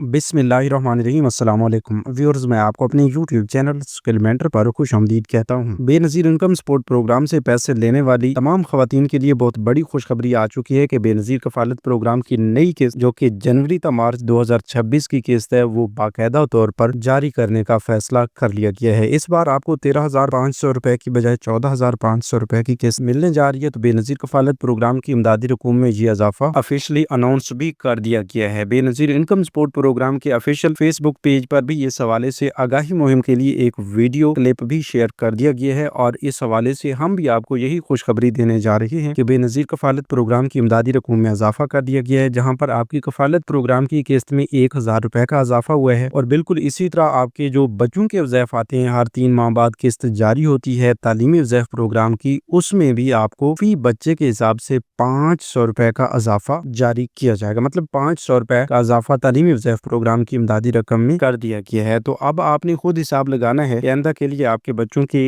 बिस्मिल्लाहिर्रहमानिर्रहीम अस्सलाम वालेकुम व्यूअर्स, मैं आपको अपने यूट्यूब चैनल स्किल मेंटर पर खुशामदीद कहता हूँ। बेनज़ीर इनकम सपोर्ट प्रोग्राम से पैसे लेने वाली तमाम खवातीन के लिए बहुत बड़ी खुशखबरी आ चुकी है कि बेनज़ीर कफालत प्रोग्राम की नई किस्त जो कि जनवरी ta मार्च 2026 की किस्त है वो बाकायदा तौर पर जारी करने का फैसला कर लिया गया है। इस बार आपको 13,500 रुपए की बजाय 14,500 रुपए की किस्त मिलने जा रही है। तो बेनज़ीर कफालत प्रोग्राम की इमदादी रकूम में ये इजाफा ऑफिशियली अनाउंस भी कर दिया गया है। बेनज़ीर इनकम सपोर्ट प्रोग्राम के ऑफिशियल फेसबुक पेज पर भी इस हवाले से आगाही मुहिम के लिए एक वीडियो क्लिप भी शेयर कर दिया गया है और इस हवाले से हम भी आपको यही खुशखबरी देने जा रहे हैं कि बेनज़ीर कफालत प्रोग्राम की इमदादी रकूम में इजाफा कर दिया गया है, जहां पर आपकी कफालत प्रोग्राम की किस्त में 1,000 रुपए का इजाफा हुआ है। और बिल्कुल इसी तरह आपके जो बच्चों के वज़ैफ़ आते हैं, हर 3 माह बाद किस्त जारी होती है तालीमी वज़ैफ़ प्रोग्राम की, उसमें भी आपको फी बच्चे के हिसाब से 500 रुपए का इजाफा जारी किया जाएगा। मतलब 500 रुपए का इजाफा तालीमी वज़ैफ़ प्रोग्राम की इमदादी रकम में कर दिया गया है। तो अब आपने खुद हिसाब लगाना है कि आइंदा के लिए आपके बच्चों के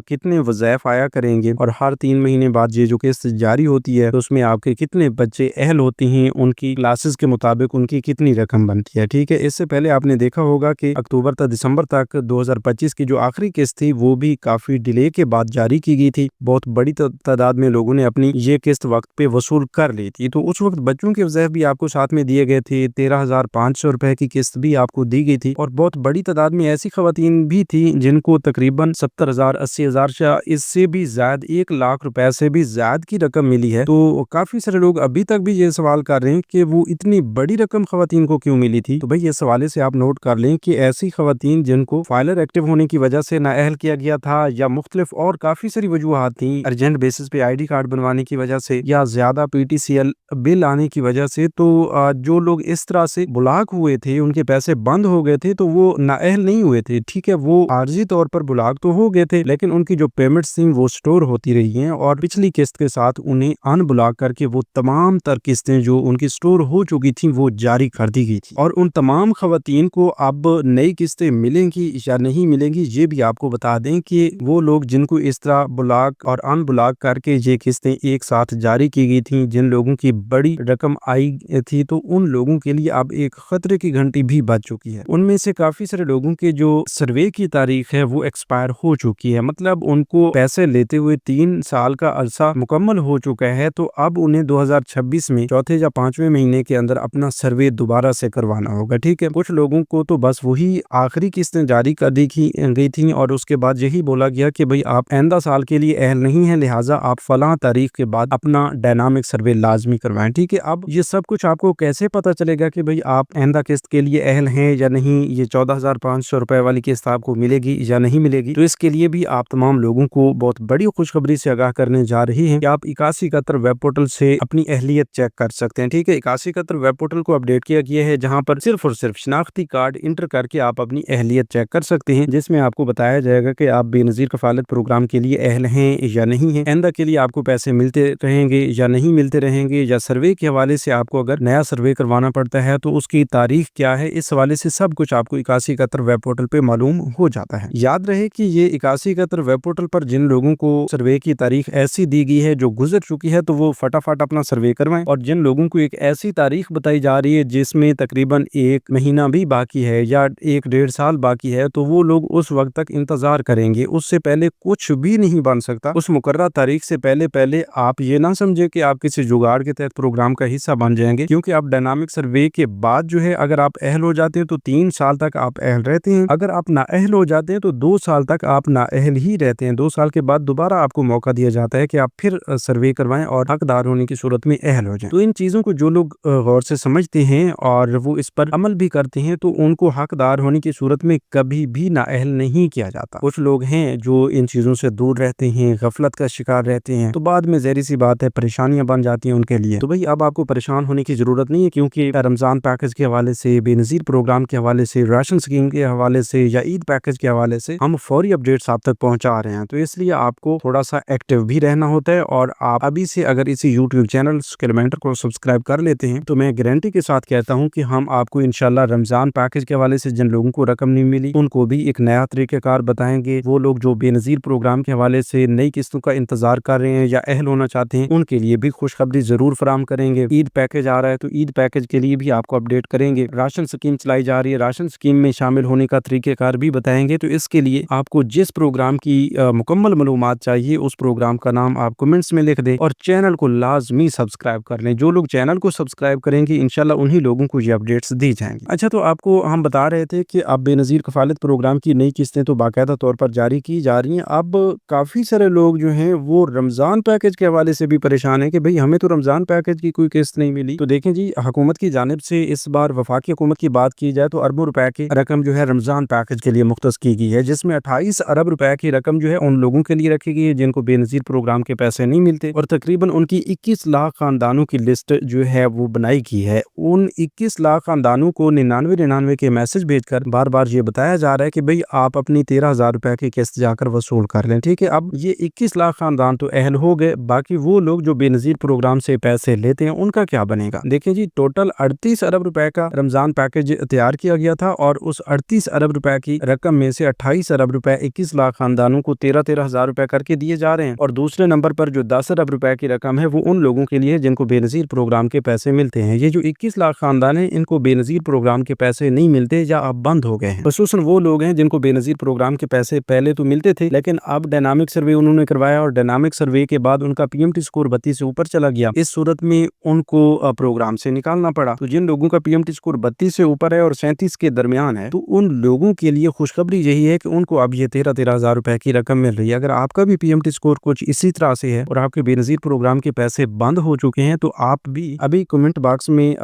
कितने वज़ैफ़ आया करेंगे और हर 3 महीने बाद ये जो किस्त जारी होती है तो उसमें आपके कितने बच्चे अहल होते हैं, उनकी क्लासेस के मुताबिक उनकी कितनी रकम बनती है। ठीक है, इससे पहले आपने देखा होगा कि अक्टूबर तक दिसंबर तक 2025 की जो आखिरी किस्त थी वो भी काफी डिले के बाद जारी की गई थी। बहुत बड़ी तादाद में लोगों ने अपनी ये किस्त वक्त पे वसूल कर ली थी। तो उस वक्त बच्चों के वज़ैफ़ भी आपको साथ में दिए गए थे, 13,500 रुपए की किस्त भी आपको दी गई थी। और बहुत बड़ी तादाद में ऐसी खवातीन भी थी जिनको तकरीबन 70,000 80,000 या इससे भी ज्यादा 1 लाख रुपए से भी ज्यादा की रकम मिली है। तो काफी सारे लोग अभी तक भी ये सवाल कर रहे हैं कि वो इतनी बड़ी रकम खवातीन को क्यों मिली थी। तो भाई इस हवाले से आप नोट कर लें कि ऐसी खवातीन जिनको फाइलर एक्टिव होने की वजह से नाअहल किया गया था या मुख्तलिफ और काफी सारी वजूहात थी, अर्जेंट बेसिस पे ID कार्ड बनवाने की वजह से या ज्यादा PTCL बिल आने की वजह से, तो जो लोग इस तरह से ब्लॉक हुए थे, उनके पैसे बंद हो गए थे, तो वो नाअहल नहीं हुए थे। ठीक है, वो आर्जी तौर पर ब्लॉक तो हो गए थे लेकिन उनकी जो पेमेंट्स थी वो स्टोर होती रही हैं और पिछली किस्त के साथ उन्हें अनब्लॉक करके वो तमाम तर किस्तें जो उनकी स्टोर हो चुकी थी वो जारी कर दी गई थी। और उन तमाम खवातीन को अब नई किस्तें मिलेंगी या नहीं मिलेंगी ये भी आपको बता दें कि वो लोग जिनको इस तरह ब्लॉक और अनब्लॉक करके ये किस्तें एक साथ जारी की गई थी, जिन लोगों की बड़ी रकम आई थी, तो उन लोगों के लिए अब एक खतरे की घंटी भी बज चुकी है। उनमें से काफी सारे लोगों के जो सर्वे की तारीख है वो एक्सपायर हो चुकी है, मतलब उनको पैसे लेते हुए 3 साल का अरसा मुकम्मल हो चुका है। तो अब उन्हें 2026 में चौथे या 5वें महीने के अंदर अपना सर्वे दोबारा से करवाना होगा। ठीक है, कुछ लोगों को तो बस वही आखिरी किस्तें जारी कर दी गई थी और उसके बाद यही बोला गया कि भाई आप आइंदा साल के लिए अहल नहीं है, लिहाजा आप फलां तारीख के बाद अपना डायनामिक सर्वे लाजमी करवाएं। ठीक है, अब ये सब कुछ आपको कैसे पता चलेगा कि भाई आप आइंदा किस्त के लिए अहल हैं या नहीं, ये 14,500 रुपए वाली किस्त आपको मिलेगी या नहीं मिलेगी। तो इसके लिए भी आप तमाम लोगों को बहुत बड़ी खुशखबरी से आगाह करने जा रही हैं कि आप 8171 वेब पोर्टल से अपनी अहलियत चेक कर सकते हैं। ठीक है, 8171 वेब पोर्टल को अपडेट किया गया है जहां पर सिर्फ और सिर्फ शनाख्ती कार्ड इंटर करके आप अपनी अहलियत चेक कर सकते हैं, जिसमें आपको बताया जाएगा कि आप बेनज़ीर कफालत प्रोग्राम के लिए अहल हैं या नहीं है, आइंदा के लिए आपको पैसे मिलते रहेंगे या नहीं मिलते रहेंगे, या सर्वे के हवाले से आपको अगर नया सर्वे करवाना पड़ता है तो उसकी तारीख क्या है, इस हवाले से सब कुछ आपको 8171 वेब पोर्टल पे मालूम हो जाता है। याद रहे कि ये 8171 वेब पोर्टल पर जिन लोगों को सर्वे की तारीख ऐसी दी गई है जो गुजर चुकी है तो वो फटाफट अपना सर्वे करवाएं, और जिन लोगों को एक ऐसी तारीख बताई जा रही है जिसमें तकरीबन 1 महीना भी बाकी है या 1-1.5 साल बाकी है, तो वो लोग उस वक्त तक इंतजार करेंगे। उससे पहले कुछ भी नहीं बन सकता। उस मुकर्रर तारीख से पहले आप ये ना समझे कि आप किसी जुगाड़ के तहत प्रोग्राम का हिस्सा बन जाएंगे, क्योंकि आप डायनामिक सर्वे के बाद जो है अगर आप अहल हो जाते हैं तो 3 साल तक आप अहल रहते हैं, अगर आप नाअहल हो जाते हैं तो 2 साल तक आप नाअहल ही रहते हैं। 2 साल के बाद दोबारा आपको मौका दिया जाता है कि आप फिर सर्वे करवाएं और हकदार होने की सूरत में अहल हो जाएं। तो इन चीजों को जो लोग गौर से समझते हैं और वो इस पर अमल भी करते हैं तो उनको हकदार होने की सूरत में कभी भी नाअहल नहीं किया जाता। कुछ लोग हैं जो इन चीजों से दूर रहते हैं, गफलत का शिकार रहते हैं, तो बाद में ज़ाहिर सी बात है परेशानियां बन जाती हैं उनके लिए। तो भाई अब आपको परेशान होने की जरूरत नहीं है, क्योंकि रमजान पैकेज के हवाले से, बेनज़ीर प्रोग्राम के हवाले से, राशन स्कीम के हवाले से या ईद पैकेज के हवाले से हम फौरी अपडेट्स आप तक पहुंचा रहे हैं। तो इसलिए आपको थोड़ा सा एक्टिव भी रहना होता है, और आप अभी से अगर इसी यूट्यूब चैनल स्किल मेंटर को सब्सक्राइब कर लेते हैं तो मैं गारंटी के साथ कहता हूं कि हम आपको इंशाल्लाह रमजान पैकेज के हवाले से जिन लोगों को रकम नहीं मिली उनको भी एक नया तरीक़ेकार बताएंगे। वो लोग जो बेनज़ीर प्रोग्राम के हवाले से नई किस्तों का इंतजार कर रहे हैं या अहल होना चाहते हैं उनके लिए भी खुशखबरी जरूर फराहम करेंगे। ईद पैकेज आ रहा है तो ईद पैकेज के लिए भी आपको अपडेट करेंगे। देखेंगे, राशन स्कीम चलाई जा रही है, राशन स्कीम में शामिल होने का तरीक़ेकार भी बताएंगे। तो इसके लिए आपको जिस प्रोग्राम की मुकम्मल मालूमात चाहिए उस प्रोग्राम का नाम आप कमेंट्स में लिख दें और चैनल को लाजमी सब्सक्राइब कर लें। जो लोग चैनल को सब्सक्राइब करेंगे इंशाल्लाह उन्हीं लोगों को ये अपडेट्स दी जाएंगी। अच्छा, तो आपको हम बता रहे थे कि अब बेनज़ीर कफालत प्रोग्राम की नई किस्तें तो बाकायदा तौर पर जारी की जा रही हैं। अब काफ़ी सारे लोग जो हैं वो रमज़ान पैकेज के हवाले से भी परेशान हैं कि भाई हमें तो रमज़ान पैकेज की कोई किस्त नहीं मिली। तो देखें जी, हुकूमत की जानिब से इस बार वफाकी हुकूमत की बात की जाए तो अरबों रुपए की रकम जो है रमज़ान पैकेज के लिए मुख्तस की गई है, जिसमें 28 अरब रुपए की रकम जो है उन लोगों के लिए रखी गई है जिनको बेनज़ीर प्रोग्राम के पैसे नहीं मिलते, और तकरीबन उनकी 21 लाख खानदानों की लिस्ट जो है वो बनाई गई है। उन 21 लाख खानदानों को 99 के मैसेज भेजकर बार बार ये बताया जा रहा है कि भाई आप अपनी 13,000 रुपए की किस्त जाकर वसूल कर लें। ठीक है, अब ये 21 लाख खानदान तो अहल हो गए, बाकी वो लोग जो बेनज़ीर प्रोग्राम से पैसे लेते हैं उनका क्या बनेगा? देखें जी, टोटल 38 अरब रुपए का रमजान पैकेज तैयार किया गया था और उस 38 अरब रुपए की रकम में से 28 अरब रुपए 21 लाख खानदानों को 13,000 रुपए करके दिए जा रहे हैं, और दूसरे नंबर पर जो 10 अरब रुपए की रकम है वो उन लोगों के लिए जिनको बेनज़ीर प्रोग्राम के पैसे मिलते हैं। ये जो 21 लाख खानदान है इनको बेनज़ीर प्रोग्राम के पैसे नहीं मिलते या अब बंद हो गए हैं। खुसूसन वो लोग हैं जिनको बेनज़ीर प्रोग्राम के पैसे पहले तो मिलते थे, लेकिन अब डायनामिक सर्वे उन्होंने करवाया और डायनामिक सर्वे के बाद उनका पीएमटी स्कोर 32 से ऊपर चला गया। इस सूरत में उनको प्रोग्राम से निकालना पड़ा। तो जिन लोगों का पीएमटी स्कोर 32 से ऊपर है और 37 के दरमियान है, तो उन लोगों के लिए खुशखबरी यही है कि उनको अब ये 13,000 रुपए की रकम मिल रही है। अगर आपका भी पीएमटी स्कोर कुछ इसी तरह से है और आपके बेनज़ीर प्रोग्राम के पैसे बंद हो चुके हैं, तो आप भी अभी कमेंट बॉक्स में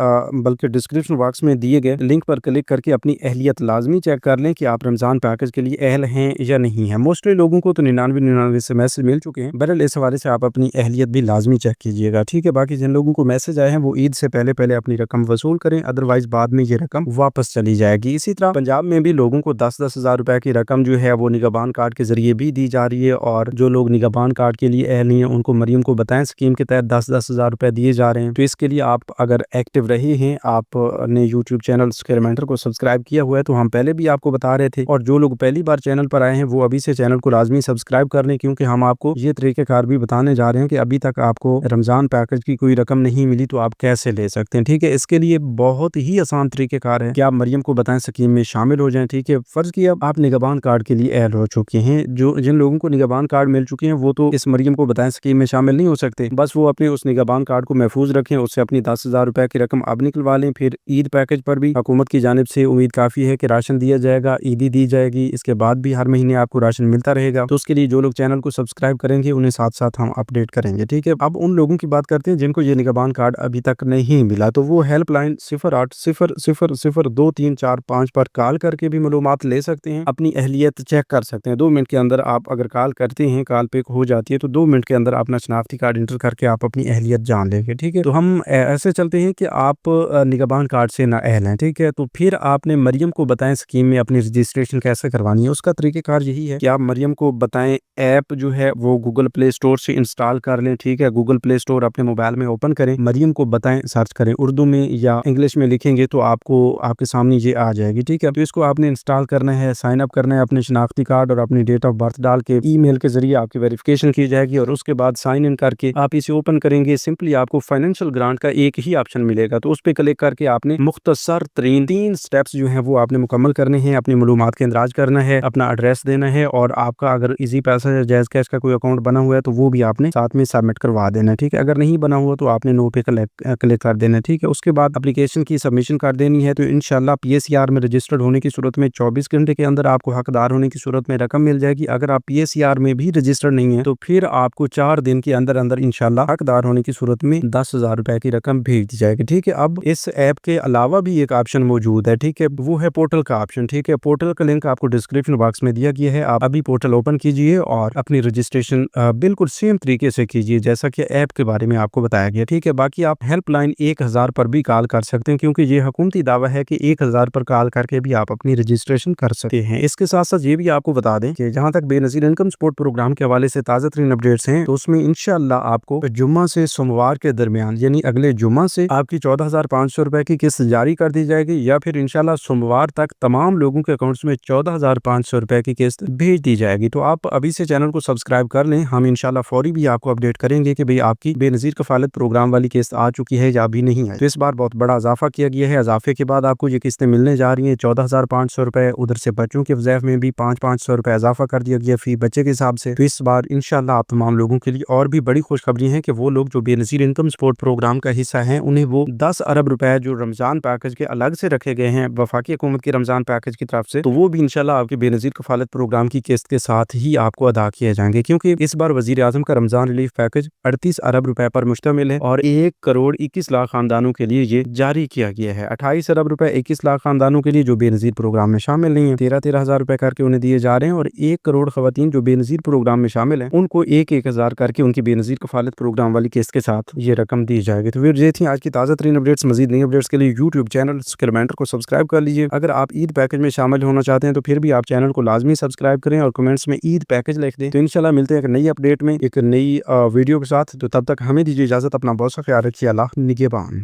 बल्कि डिस्क्रिप्शन बॉक्स में दिए गए लिंक पर क्लिक करके अपनी अहलियत लाजमी चेक कर लें कि आप रमजान पैकेज के लिए अहल हैं या नहीं है। मोस्टली लोगों को तो 99 से मैसेज मिल चुके हैं। बहरहाल इस हवाले से आप अपनी अहलियत भी लाजमी चेक कीजिएगा। ठीक है, बाकी जिन लोगों को मैसेज आए हैं वो ईद से पहले पहले अपनी रकम वसूल करें, अदरवाइज बाद में ये रकम वापस चली जाएगी। इसी तरह पंजाब में भी लोगों को 10-10 हज़ार रुपए की रकम जो है वो निगहबान कार्ड के जरिए भी दी जा रही है, और जो लोग निगहबान कार्ड के लिए अहल नहीं है उनको मरियम को बताएं स्कीम के तहत 10-10 हज़ार रुपए दिए जा रहे हैं। तो इसके लिए आप अगर एक्टिव रहे हैं, आपने यूट्यूब चैनल स्केलमेंटर को सब्सक्राइब किया हुआ है, तो हम पहले भी आपको बता रहे थे, और जो लोग पहली बार चैनल पर आए हैं वो अभी से चैनल को लाजमी सब्सक्राइब कर लें, क्योंकि हम आपको ये तरीक़ेकार भी बताने जा रहे हैं कि अभी तक आपको रमजान पैकेज की कोई रकम नहीं मिली तो आप कैसे ले सकते हैं। ठीक है, इसके लिए बहुत ही आसान तरीक़ेकार है कि आप मरियम को बताएं स्कीम में शामिल हो जाएं। ठीक है, फर्ज किया आप निगहबान कार्ड के लिए अहल हो चुके हैं, जो जिन लोगों को निगहबान कार्ड मिल चुके हैं वो तो इस मरियम को बताएं स्कीम में शामिल नहीं हो सकते। बस वो अपने उस निगहबान कार्ड को महफूज रखें, उससे अपनी 10,000 रुपए की रकम अब निकलवा लें। फिर ईद पैकेज पर भी हुकूमत की जानिब से उम्मीद काफ़ी है कि राशन दिया जाएगा, ईदी दी जाएगी, इसके बाद भी हर महीने आपको राशन मिलता रहेगा। तो उसके लिए जो लोग चैनल को सब्सक्राइब करेंगे उन्हें साथ साथ हम अपडेट करेंगे। ठीक है, अब उन लोगों की बात करते हैं जिनको ये निगहबान कार्ड अभी तक नहीं मिला, तो वो हेल्पलाइन 08000234 पर कॉल करके भी मालूमात ले सकते हैं, अपनी अहलियत चेक कर सकते हैं। 2 मिनट के अंदर आप अगर कॉल करते हैं, कॉल पिक हो जाती है, तो 2 मिनट के अंदर अपना शनाख्ती कार्ड इंटर करके आप अपनी अहलियत जान लेंगे। ठीक है, तो हम ऐसे चलते हैं कि आप निगहबान कार्ड से ना अहल हैं। ठीक है, तो फिर आपने मरियम को बताएं स्कीम में अपनी रजिस्ट्रेशन कैसे करवानी है। उसका तरीक़ेकार यही है कि आप मरियम को बताएं ऐप जो है वो गूगल प्ले स्टोर से इंस्टॉल कर लें। ठीक है, गूगल प्ले स्टोर अपने मोबाइल में ओपन करें, मरियम को बताएं सर्च करें, उर्दू में या इंग्लिश में लिखेंगे तो आपको आपके सामने ये आ जाएगी। ठीक है, तो इसको आपने इंस्टॉल करना है, साइन अप करना है अपने शनाख्ती कार्ड और अपनी डेट ऑफ बर्थ डाल के ईमेल के जरिए आपकी वेरिफिकेशन की जाएगी, और उसके बाद साइन इन करके आप इसे ओपन करेंगे। सिंपली आपको फाइनेंशियल ग्रांट का एक ही ऑप्शन मिलेगा, तो उस पर क्लिक करके आपने मुख्तसर तरीन 3 स्टेप्स जो हैं वो आपने मुकम्मल करने हैं। अपनी मालूमात के इंदराज करना है, अपना एड्रेस देना है, और आपका अगर इजी पैसा या जायज़ कैश का कोई अकाउंट बना हुआ है तो वो भी आपने साथ में सबमिट करवा देना है। ठीक है, अगर नहीं बना हुआ तो आपने नो पे क्लिक कर देना है। ठीक है, उसके बाद एप्लीकेशन की सबमिशन कर देनी है। तो इंशाल्लाह PSER में रजिस्टर्ड होने की सूरत में 24 घंटे के अंदर आपको हकदार होने की सूरत में रकम मिल जाएगी। अगर आप PSER में भी रजिस्टर्ड नहीं है तो फिर आपको 4 दिन के अंदर अंदर इंशाल्लाह हकदार होने की सूरत में 10,000 रुपए की रकम भेज दी जाएगी। ठीक है, अब इस ऐप के अलावा भी एक ऑप्शन मौजूद है। ठीक है, वो है पोर्टल का ऑप्शन। ठीक है, पोर्टल का लिंक आपको डिस्क्रिप्शन बॉक्स में दिया गया है, आप अभी पोर्टल ओपन कीजिए और अपनी रजिस्ट्रेशन बिल्कुल सेम तरीके से कीजिए जैसा कि ऐप के बारे में आपको बताया गया। ठीक है, बाकी आप हेल्पलाइन 1000 पर भी कॉल कर सकते हैं, क्योंकि ये हुकूमती दावा है कि 1000 पर कॉल करके भी आप अपनी रजिस्ट्रेशन कर सकते हैं। इसके साथ साथ ये भी आपको बता दें कि जहां तक बेनज़ीर इनकम सपोर्ट प्रोग्राम के हवाले से ताज़ा तरीन अपडेट्स हैं, तो उसमें इंशाअल्लाह आपको जुम्मा से सोमवार के दरमियान यानी अगले जुम्मा से आपकी 14,500 रुपए की किस्त जारी कर दी जाएगी, या फिर इंशाअल्लाह सोमवार तक तमाम लोगों के अकाउंट्स में 14,500 रुपए की किस्त भेज दी जाएगी। तो आप अभी से चैनल को सब्सक्राइब कर लें, हम इंशाअल्लाह फौरी भी आपको अपडेट करेंगे कि भाई आपकी बेनज़ीर कफालत प्रोग्राम वाली किस्त आ चुकी है या अभी नहीं है। तो इस बार बहुत बड़ा इजाफा किया गया ये है इजाफे के बाद आपको ये किस्तें मिलने जा रही हैं 14,500 रुपए। उधर से बच्चों के वज़ैफ़ में भी 500 रुपए इजाफा कर दिया गया फी बच्चे के हिसाब से। तो इस बार इंशाल्लाह आप तमाम लोगों के लिए और भी बड़ी खुशखबरी है कि वो लोग जो बेनज़ीर इनकम सपोर्ट प्रोग्राम का हिस्सा हैं उन्हें वो 10 अरब रुपए जो रमज़ान पैकेज के अलग से रखे गए हैं वफाकी हुकूमत के रमज़ान पैकेज की तरफ से, तो वो भी इंशाल्लाह आपके बेनज़ीर कफालत प्रोग्राम की किस्त के साथ ही आपको अदा किए जाएंगे, क्योंकि इस बार वज़ीर आज़म का रमज़ान रिलीफ पैकेज 38 अरब रुपए पर मुश्तमिल है और 1 करोड़ 21 लाख खानदानों के लिए ये जारी किया गया है। 28 अरब रुपए 21 लाख खानदानों के लिए जो बेनज़ीर प्रोग्राम में शामिल नहीं है 13 हज़ार रुपए करके उन्हें दिए जा रहे हैं और 1 करोड़ खवातीन जो बेनज़ीर प्रोग्राम में शामिल हैं उनको 1-1 हज़ार करके उनकी बेनज़ीर कफालत प्रोग्राम वाली किस्त के साथ ये रकम दी जाएगी। तो फिर ये थी आज की ताज़ा तरीन अपडेट्स। मज़ीद नई अपडेट्स के लिए यूट्यूब चैनल स्किल मेंटर को सब्सक्राइब कर लीजिए। अगर आप ईद पैकेज में शामिल होना चाहते हैं तो फिर भी आप चैनल को लाजमी सब्सक्राइब करें और कमेंट्स में ईद पैकेज लिख दें। तो इंशाल्लाह मिलते हैं एक नई अपडेट में एक नई वीडियो के साथ। तो तब तक हमें दीजिए इजाज़त। अपना बहुत सा ख्याल रखिए। अल्लाह निगहबान।